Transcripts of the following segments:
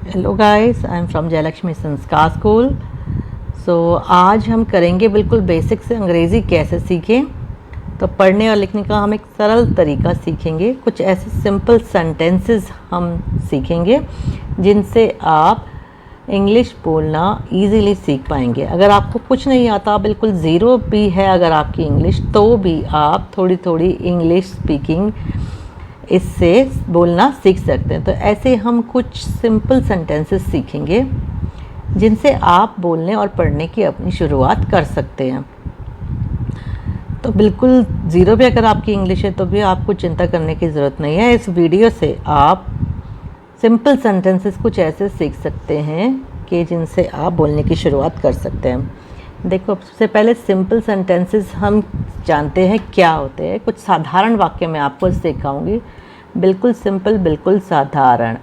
Hello guys, I am from Jayalakshmi संस्कार school. आज हम करेंगे बिल्कुल बेसिक से अंग्रेज़ी कैसे सीखें। तो पढ़ने और लिखने का हम एक सरल तरीका सीखेंगे। कुछ ऐसे सिंपल सेंटेंसेस हम सीखेंगे जिनसे आप इंग्लिश बोलना इजीली सीख पाएंगे। अगर आपको कुछ नहीं आता, बिल्कुल ज़ीरो भी है अगर आपकी इंग्लिश, तो भी आप थोड़ी थोड़ी इंग्लिश स्पीकिंग इससे बोलना सीख सकते हैं। तो ऐसे हम कुछ सिंपल सेंटेंसेस सीखेंगे जिनसे आप बोलने और पढ़ने की अपनी शुरुआत कर सकते हैं। तो बिल्कुल ज़ीरो भी अगर आपकी इंग्लिश है तो भी आपको चिंता करने की ज़रूरत नहीं है। इस वीडियो से आप सिंपल सेंटेंसेस कुछ ऐसे सीख सकते हैं कि जिनसे आप बोलने की शुरुआत कर सकते हैं। देखो, सबसे पहले सिंपल सेंटेंसेस हम जानते हैं क्या होते हैं। कुछ साधारण वाक्य मैं आपको सिखाऊंगी, बिल्कुल सिंपल, बिल्कुल साधारण।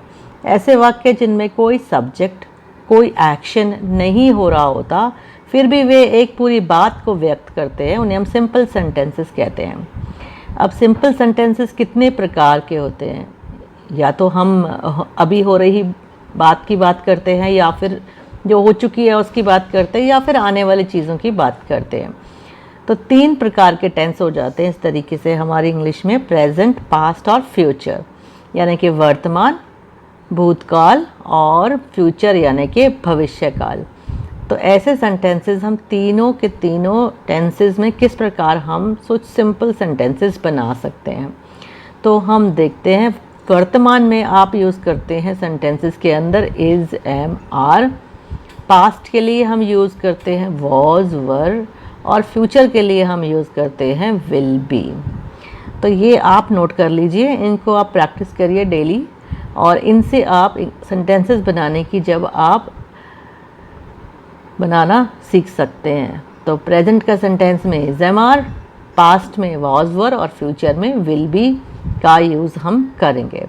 ऐसे वाक्य जिनमें कोई सब्जेक्ट, कोई एक्शन नहीं हो रहा होता, फिर भी वे एक पूरी बात को व्यक्त करते हैं, उन्हें हम सिंपल सेंटेंसेस कहते हैं। अब सिंपल सेंटेंसेस कितने प्रकार के होते हैं? या तो हम अभी हो रही बात की बात करते हैं, या फिर जो हो चुकी है उसकी बात करते हैं, या फिर आने वाली चीज़ों की बात करते हैं। तो 3 प्रकार के टेंस हो जाते हैं इस तरीके से हमारी इंग्लिश में: प्रेजेंट, पास्ट और फ्यूचर, यानी कि वर्तमान, भूतकाल, और फ्यूचर यानी कि भविष्यकाल। तो ऐसे सेंटेंसेस हम तीनों के तीनों टेंसेस में किस प्रकार हम कुछ सिंपल सेंटेंसेस बना सकते हैं। तो हम देखते हैं, वर्तमान में आप यूज़ करते हैं सेंटेंसेस के अंदर इज़, एम, आर। पास्ट के लिए हम यूज़ करते हैं वॉज, वर, और फ्यूचर के लिए हम यूज़ करते हैं विल बी। तो ये आप नोट कर लीजिए, इनको आप प्रैक्टिस करिए डेली, और इनसे आप सेंटेंसेस बनाने की जब आप बनाना सीख सकते हैं। तो प्रेजेंट का सेंटेंस में इज़, एम, आर, पास्ट में वॉज, वर, और फ्यूचर में विल बी का यूज़ हम करेंगे।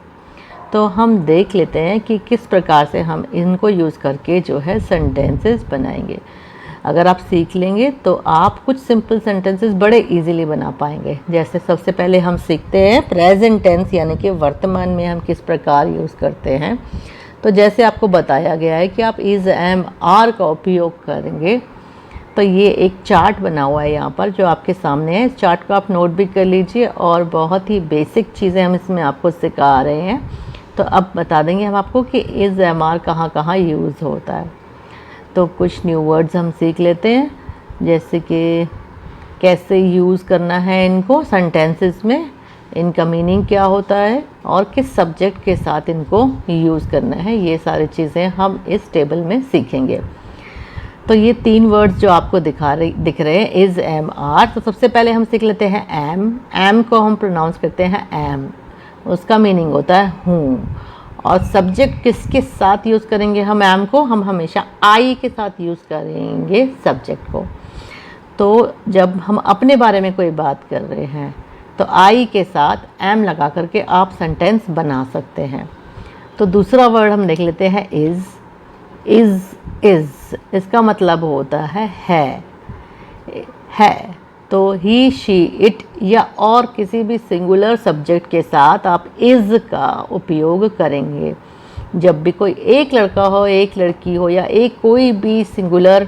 तो हम देख लेते हैं कि किस प्रकार से हम इनको यूज़ करके जो है सेंटेंसेस बनाएंगे। अगर आप सीख लेंगे तो आप कुछ सिंपल सेंटेंसेस बड़े इजीली बना पाएंगे। जैसे सबसे पहले हम सीखते हैं प्रेजेंट टेंस, यानी कि वर्तमान में हम किस प्रकार यूज़ करते हैं। तो जैसे आपको बताया गया है कि आप इज़, एम, आर का उपयोग करेंगे। तो ये एक चार्ट बना हुआ है यहाँ पर जो आपके सामने है। इस चार्ट को आप नोट भी कर लीजिए, और बहुत ही बेसिक चीज़ें हम इसमें आपको सिखा रहे हैं। तो अब बता देंगे हम आपको कि इज़, एम, आर कहाँ कहाँ यूज़ होता है। तो कुछ न्यू वर्ड्स हम सीख लेते हैं, जैसे कि कैसे यूज़ करना है इनको सेंटेंसेस में, इनका मीनिंग क्या होता है, और किस सब्जेक्ट के साथ इनको यूज़ करना है। ये सारी चीज़ें हम इस टेबल में सीखेंगे। तो ये 3 वर्ड्स जो आपको दिख रहे हैं, इज़, एम, आर। तो सबसे पहले हम सीख लेते हैं एम। एम को हम प्रोनाउंस करते हैं एम, उसका मीनिंग होता है हूँ। और सब्जेक्ट किसके साथ यूज़ करेंगे हम एम को? हम हमेशा आई के साथ यूज़ करेंगे सब्जेक्ट को। तो जब हम अपने बारे में कोई बात कर रहे हैं तो आई के साथ एम लगा करके आप सेंटेंस बना सकते हैं। तो दूसरा वर्ड हम देख लेते हैं इज़। इज़ इसका मतलब होता है। तो ही, शी, इट या और किसी भी सिंगुलर सब्जेक्ट के साथ आप इज़ का उपयोग करेंगे। जब भी कोई एक लड़का हो, एक लड़की हो, या एक कोई भी सिंगुलर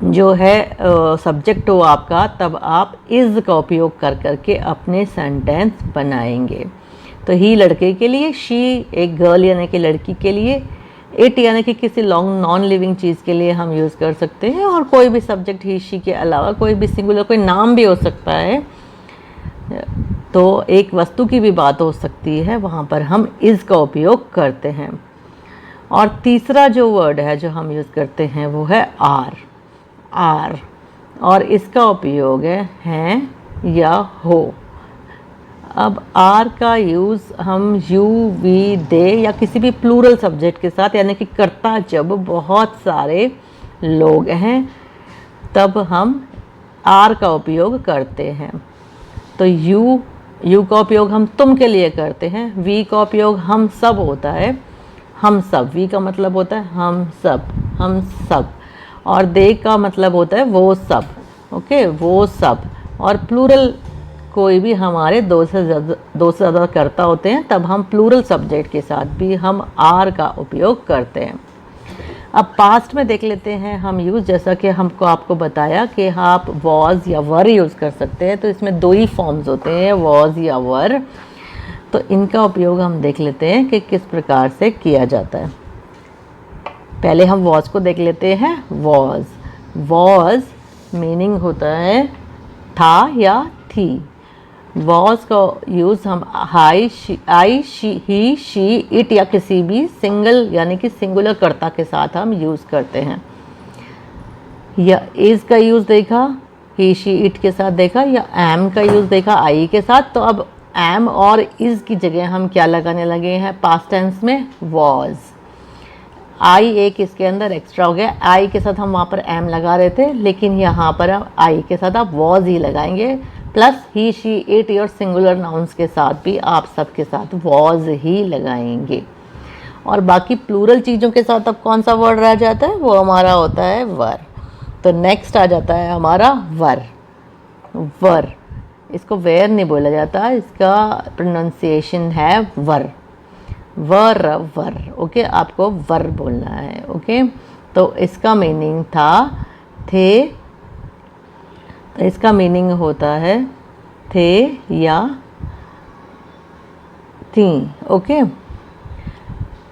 जो है सब्जेक्ट हो आपका, तब आप इज़ का उपयोग कर करके अपने सेंटेंस बनाएंगे। तो ही लड़के के लिए, शी एक गर्ल यानी कि लड़की के लिए, इट यानी कि किसी लॉन्ग नॉन लिविंग चीज़ के लिए हम यूज़ कर सकते हैं, और कोई भी सब्जेक्ट ही, शी के अलावा कोई भी सिंगुलर कोई नाम भी हो सकता है। तो एक वस्तु की भी बात हो सकती है, वहाँ पर हम इज़ का उपयोग करते हैं। और तीसरा जो वर्ड है जो हम यूज़ करते हैं वो है आर। और इसका उपयोग है या हो। अब आर का यूज़ हम यू, वी, दे या किसी भी प्लूरल सब्जेक्ट के साथ, यानी कि कर्ता जब बहुत सारे लोग हैं तब हम आर का उपयोग करते हैं। तो यू का उपयोग हम तुम के लिए करते हैं। वी का उपयोग हम सब होता है, हम सब। वी का मतलब होता है हम सब। और दे का मतलब होता है वो सब। ओके, वो सब। और प्लूरल कोई भी हमारे दो से ज़्यादा कर्ता होते हैं तब हम प्लूरल सब्जेक्ट के साथ भी हम आर का उपयोग करते हैं। अब पास्ट में देख लेते हैं हम यूज़, जैसा कि हमको आपको बताया कि आप वॉज या वर यूज़ कर सकते हैं। तो इसमें दो ही फॉर्म्स होते हैं, वॉज या वर। तो इनका उपयोग हम देख लेते हैं कि किस प्रकार से किया जाता है। पहले हम वॉज को देख लेते हैं। वॉज मीनिंग होता है था या थी। वॉज का यूज़ हम आई, ही, शी, इट या किसी भी सिंगल यानी कि सिंगुलर कर्ता के साथ हम यूज़ करते हैं। या इज़ का यूज़ देखा, ही, शी, इट के साथ देखा, या एम का यूज़ देखा आई के साथ। तो अब एम और इज़ की जगह हम क्या लगाने लगे हैं पास्ट टेंस में? वॉज। आई एक इसके अंदर एक्स्ट्रा हो गया, आई के साथ हम वहाँ पर एम लगा रहे थे, लेकिन यहाँ पर अब आई के साथ आप वॉज ही लगाएंगे, प्लस ही, शी, इट और सिंगुलर नाउन्स के साथ भी आप सबके साथ वॉज ही लगाएंगे। और बाकी प्लूरल चीज़ों के साथ अब कौन सा वर्ड रह जाता है? वो हमारा होता है वर। तो नेक्स्ट आ जाता है हमारा वर। इसको वेयर नहीं बोला जाता, इसका प्रोनाउंसिएशन है वर। ओके, आपको वर बोलना है। ओके, तो इसका मीनिंग था थे, तो इसका मीनिंग होता है थे या थी। ओके,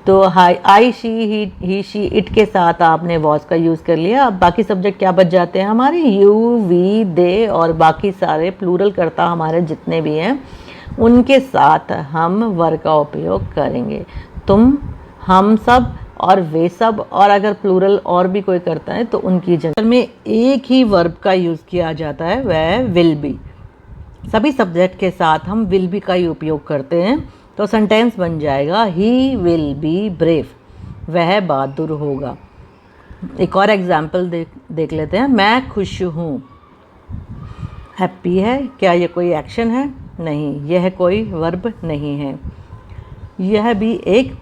तो आई, शी, ही, शी, इट के साथ आपने वॉज का यूज़ कर लिया। अब बाकी सब्जेक्ट क्या बच जाते हैं हमारे? यू, वी, दे और बाकी सारे प्लूरल कर्ता हमारे जितने भी हैं उनके साथ हम वर का उपयोग करेंगे। तुम, हम सब और वे सब, और अगर प्लूरल और भी कोई करता है तो उनकी जगह में एक ही वर्ब का यूज़ किया जाता है, वह विल बी। सभी सब्जेक्ट के साथ हम विल बी का ही उपयोग करते हैं। तो सेंटेंस बन जाएगा ही विल बी ब्रेव, वह बहादुर होगा। एक और एग्जाम्पल देख लेते हैं। मैं खुश हूँ, हैप्पी है, क्या ये कोई एक्शन है? नहीं, यह कोई वर्ब नहीं है। यह भी एक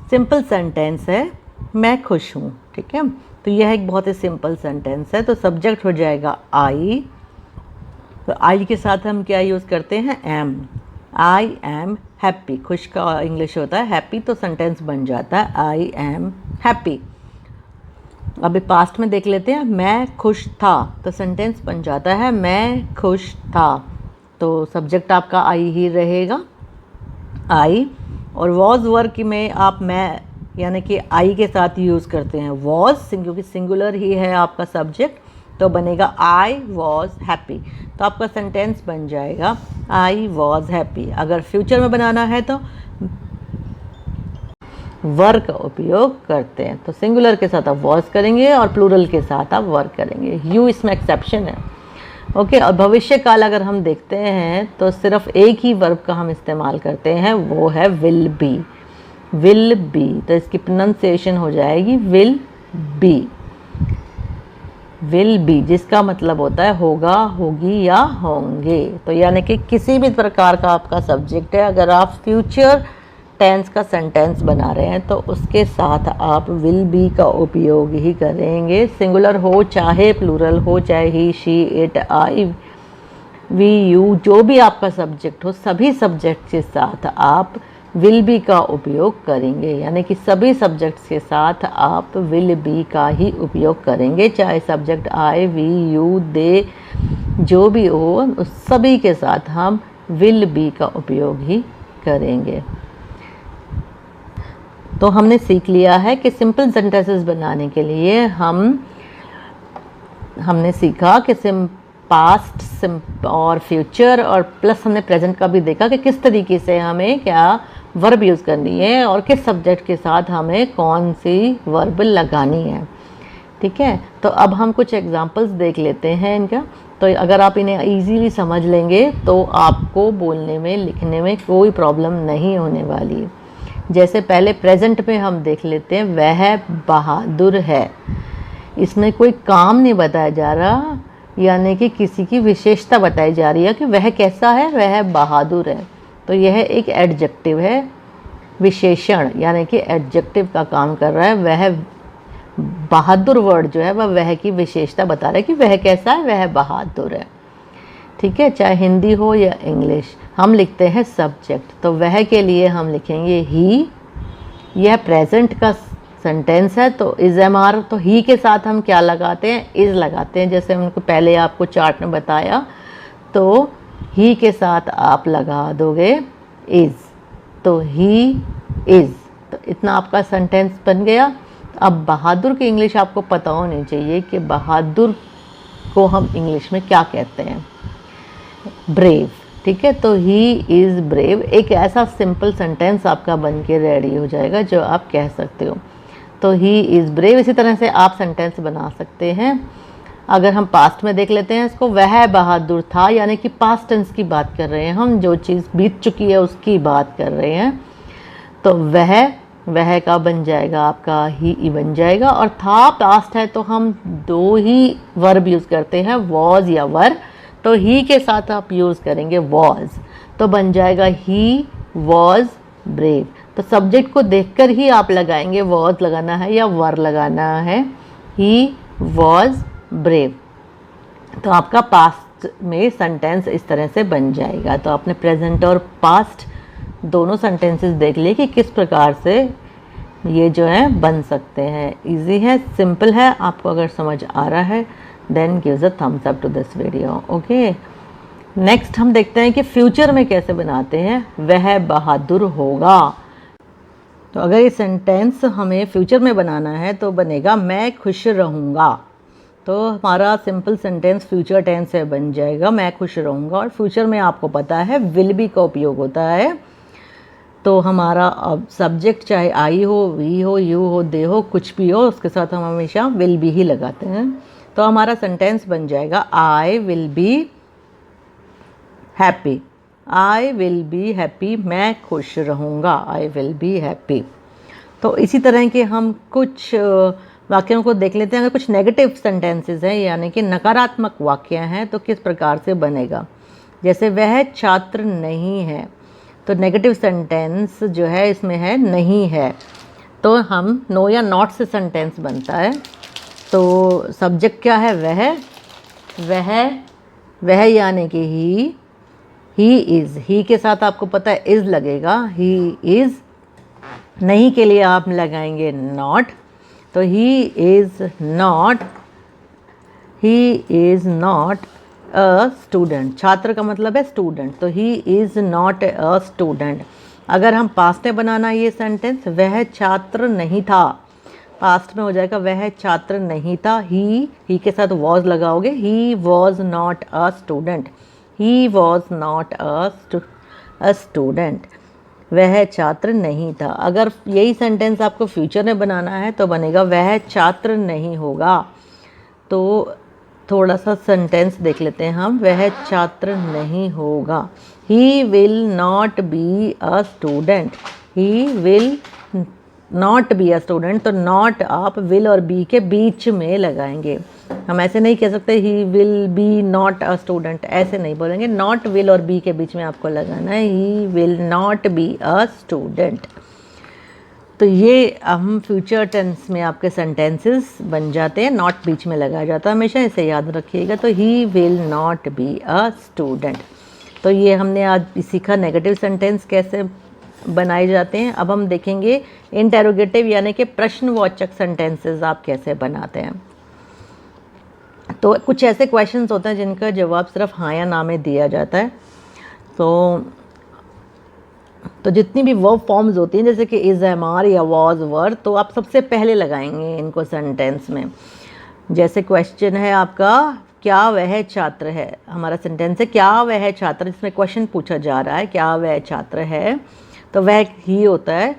सिंपल सेंटेंस है, मैं खुश हूँ। ठीक है, तो यह एक बहुत ही सिंपल सेंटेंस है। तो सब्जेक्ट हो जाएगा आई। तो आई के साथ हम क्या यूज़ करते हैं? एम। आई एम हैप्पी, खुश का इंग्लिश होता है हैप्पी, तो सेंटेंस बन जाता है आई एम हैप्पी। अभी पास्ट में देख लेते हैं। मैं खुश था, तो सेंटेंस बन जाता है मैं खुश था। तो सब्जेक्ट आपका आई ही रहेगा, आई। और वॉज वर्क में आप मैं यानी कि आई के साथ यूज़ करते हैं वॉज, क्योंकि सिंगुलर ही है आपका सब्जेक्ट, तो बनेगा आई वॉज हैप्पी। तो आपका सेंटेंस बन जाएगा आई वॉज हैप्पी। अगर फ्यूचर में बनाना है तो वर का उपयोग करते हैं। तो सिंगुलर के साथ आप वॉज करेंगे और प्लूरल के साथ आप वर्क करेंगे। यू इसमें एक्सेप्शन है। ओके, और भविष्य काल अगर हम देखते हैं तो सिर्फ एक ही वर्ब का हम इस्तेमाल करते हैं, वो है विल बी। विल बी, तो इसकी प्रोनाउंसिएशन हो जाएगी विल बी। विल बी जिसका मतलब होता है होगा, होगी या होंगे। तो यानी कि किसी भी प्रकार का आपका सब्जेक्ट है, अगर आप फ्यूचर टेंस का सेंटेंस बना रहे हैं तो उसके साथ आप विल बी का उपयोग ही करेंगे। सिंगुलर हो चाहे प्लूरल हो, चाहे he, she, it, I, we, you, जो भी आपका सब्जेक्ट हो, सभी सब्जेक्ट के साथ आप विल बी का उपयोग करेंगे। यानी कि सभी सब्जेक्ट्स के साथ आप विल बी का ही उपयोग करेंगे, चाहे सब्जेक्ट आई, वी, यू, दे जो भी हो, उस सभी के साथ हम विल बी का उपयोग ही करेंगे। तो हमने सीख लिया है कि सिंपल सेंटेंसेस बनाने के लिए हमने सीखा कि पास्ट और फ्यूचर और प्लस हमने प्रेजेंट का भी देखा कि किस तरीके से हमें क्या वर्ब यूज़ करनी है और किस सब्जेक्ट के साथ हमें कौन सी वर्ब लगानी है। ठीक है, तो अब हम कुछ एग्जांपल्स देख लेते हैं इनका। तो अगर आप इन्हें इजीली समझ लेंगे तो आपको बोलने में, लिखने में कोई प्रॉब्लम नहीं होने वाली। जैसे पहले प्रेजेंट में हम देख लेते हैं, वह बहादुर है। इसमें कोई काम नहीं बताया जा रहा, यानी कि किसी की विशेषता बताई जा रही है कि वह कैसा है, वह बहादुर है। तो यह एक एडजेक्टिव है, विशेषण यानी कि एडजेक्टिव का काम कर रहा है। वह बहादुर वर्ड जो है वह की विशेषता बता रहा है कि वह कैसा है, वह बहादुर है। ठीक है, चाहे हिंदी हो या इंग्लिश। हम लिखते हैं सब्जेक्ट, तो वह के लिए हम लिखेंगे ही। यह प्रेजेंट का सेंटेंस है, तो इज एम आर, तो ही के साथ हम क्या लगाते हैं, इज लगाते हैं। जैसे उनको पहले आपको चार्ट में बताया, तो ही के साथ आप लगा दोगे इज, तो ही इज, तो इतना आपका सेंटेंस बन गया। अब बहादुर की इंग्लिश आपको पता होनी चाहिए कि बहादुर को हम इंग्लिश में क्या कहते हैं, ब्रेव। ठीक है, तो ही इज़ ब्रेव एक ऐसा सिंपल सेंटेंस आपका बन के रेडी हो जाएगा जो आप कह सकते हो। तो ही इज़ ब्रेव, इसी तरह से आप सेंटेंस बना सकते हैं। अगर हम पास्ट में देख लेते हैं इसको, वह बहादुर था, यानी कि पास्ट टेंस की बात कर रहे हैं हम, जो चीज़ बीत चुकी है उसकी बात कर रहे हैं। तो वह का बन जाएगा आपका ही बन जाएगा। और था पास्ट है, तो हम दो ही वर्ब यूज़ करते हैं, वॉज या वर। तो ही के साथ आप यूज़ करेंगे वॉज, तो बन जाएगा ही वॉज ब्रेव। तो सब्जेक्ट को देखकर ही आप लगाएंगे, वॉज लगाना है या वर लगाना है, ही वॉज ब्रेव। तो आपका पास्ट में सेंटेंस इस तरह से बन जाएगा। तो आपने प्रेजेंट और पास्ट दोनों सेंटेंसेस देख लिए कि किस प्रकार से ये जो है बन सकते हैं। इजी है, सिंपल है। आपको अगर समझ आ रहा है then gives a thumbs up to this video. Okay, next हम देखते हैं कि फ्यूचर में कैसे बनाते हैं, वह बहादुर होगा। तो अगर ये सेंटेंस हमें फ्यूचर में बनाना है तो बनेगा मैं खुश रहूँगा। तो हमारा सिंपल सेंटेंस फ्यूचर टेंस से बन जाएगा, मैं खुश रहूँगा। और फ्यूचर में आपको पता है विल बी का उपयोग होता है। तो हमारा अब सब्जेक्ट चाहे आई हो, वी हो, यू हो, दे हो, कुछ भी हो, उसके साथ हम हमेशा विल बी ही लगाते हैं। तो हमारा सेंटेंस बन जाएगा I will be happy. I will be happy, मैं खुश रहूँगा, आई विल बी हैप्पी। तो इसी तरह के हम कुछ वाक्यों को देख लेते हैं। अगर कुछ नेगेटिव सेंटेंसेस हैं, यानी कि नकारात्मक वाक्य हैं, तो किस प्रकार से बनेगा। जैसे वह छात्र नहीं है, तो नेगेटिव सेंटेंस जो है इसमें है नहीं है, तो हम नो या नॉट से सेंटेंस बनता है। तो सब्जेक्ट क्या है, वह यानी कि ही इज़, ही के साथ आपको पता है इज़ लगेगा, ही इज़। नहीं के लिए आप लगाएंगे नॉट, तो he is not a student. छात्र का मतलब है स्टूडेंट, तो he is not a student. अगर हम पास्ट में बनाना ये सेंटेंस, वह छात्र नहीं था, पास्ट में हो जाएगा वह छात्र नहीं था। ही के साथ वॉज लगाओगे, he was not a student, he was not a student, वह छात्र नहीं था। अगर यही सेंटेंस आपको फ्यूचर में बनाना है तो बनेगा वह छात्र नहीं होगा। तो थोड़ा सा सेंटेंस देख लेते हैं हम, वह छात्र नहीं होगा। He will not be a student, he will not be a student. तो नॉट आप विल और बी के बीच में लगाएंगे। हम ऐसे नहीं कह सकते he will be not a student, ऐसे नहीं बोलेंगे। नॉट विल और बी के बीच में आपको लगाना है, he will not be a student. तो ये हम फ्यूचर टेंस में आपके सेंटेंसेस बन जाते हैं, नॉट बीच में लगाया जाता है हमेशा, इसे याद रखिएगा। तो he will not be a student. तो ये हमने आज सीखा नेगेटिव सेंटेंस कैसे बनाए जाते हैं। अब हम देखेंगे इंटेरोगेटिव यानी कि प्रश्नवाचक सेंटेंसेस आप कैसे बनाते हैं। तो कुछ ऐसे क्वेश्चंस होते हैं जिनका जवाब सिर्फ हाँ या ना में दिया जाता है। तो जितनी भी वर्ब फॉर्म्स होती हैं, जैसे कि इज़, एम, आर या वॉज, वर, तो आप सबसे पहले लगाएंगे इनको सेंटेंस में। जैसे क्वेश्चन है आपका, क्या वह छात्र है, हमारा सेंटेंस है क्या वह छात्र, इसमें क्वेश्चन पूछा जा रहा है क्या वह छात्र है, तो वह ही होता है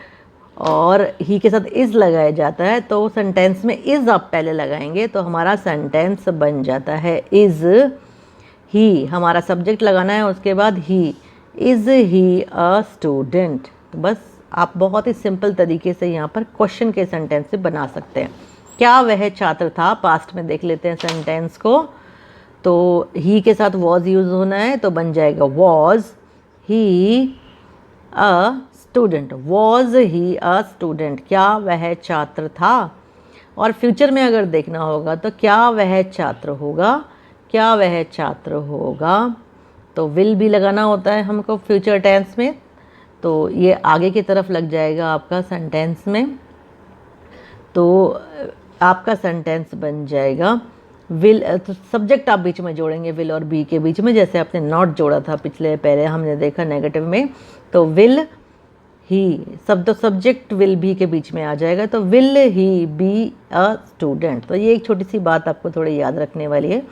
और ही के साथ इज़ लगाया जाता है। तो सेंटेंस में इज़ आप पहले लगाएंगे तो हमारा सेंटेंस बन जाता है इज़ ही। हमारा सब्जेक्ट लगाना है, उसके बाद ही, इज़ ही अ स्टूडेंट। तो बस आप बहुत ही सिंपल तरीके से यहाँ पर क्वेश्चन के सेंटेंस से बना सकते हैं। क्या वह छात्र था, पास्ट में देख लेते हैं सेंटेंस को। तो ही के साथ वॉज यूज़ होना है, तो बन जाएगा was he a student, was he a student, क्या वह छात्र था। और फ्यूचर में अगर देखना होगा तो क्या वह छात्र होगा, क्या वह छात्र होगा, तो विल भी लगाना होता है हमको फ्यूचर टेंस में, तो ये आगे की तरफ लग जाएगा आपका सेंटेंस में। तो आपका सेंटेंस बन जाएगा विल, तो सब्जेक्ट आप बीच में जोड़ेंगे विल और बी के बीच में, जैसे आपने नॉट जोड़ा था पिछले पहले हमने देखा नेगेटिव में। तो विल ही सब, तो सब्जेक्ट विल बी के बीच में आ जाएगा, तो will he be a student. तो ये एक छोटी सी बात आपको थोड़ी याद रखने वाली है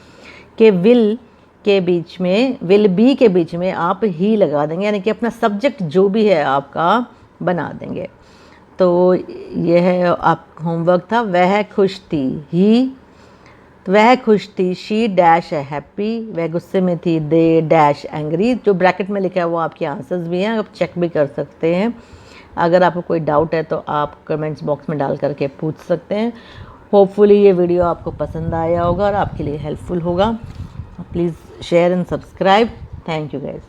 कि विल के बीच में, विल बी के बीच में आप ही लगा देंगे, यानी कि अपना सब्जेक्ट जो भी है आपका बना देंगे। तो यह है आप होमवर्क था। वह खुश थी, ही, तो वह खुश थी, शी डैश हैप्पी, वह गुस्से में थी, दे डैश एंग्री। जो ब्रैकेट में लिखा है वो आपके आंसर्स भी हैं, आप चेक भी कर सकते हैं। अगर आपको कोई डाउट है तो आप कमेंट्स बॉक्स में डाल करके पूछ सकते हैं। होपफुली ये वीडियो आपको पसंद आया होगा और आपके लिए हेल्पफुल होगा। Please share and subscribe. Thank you guys.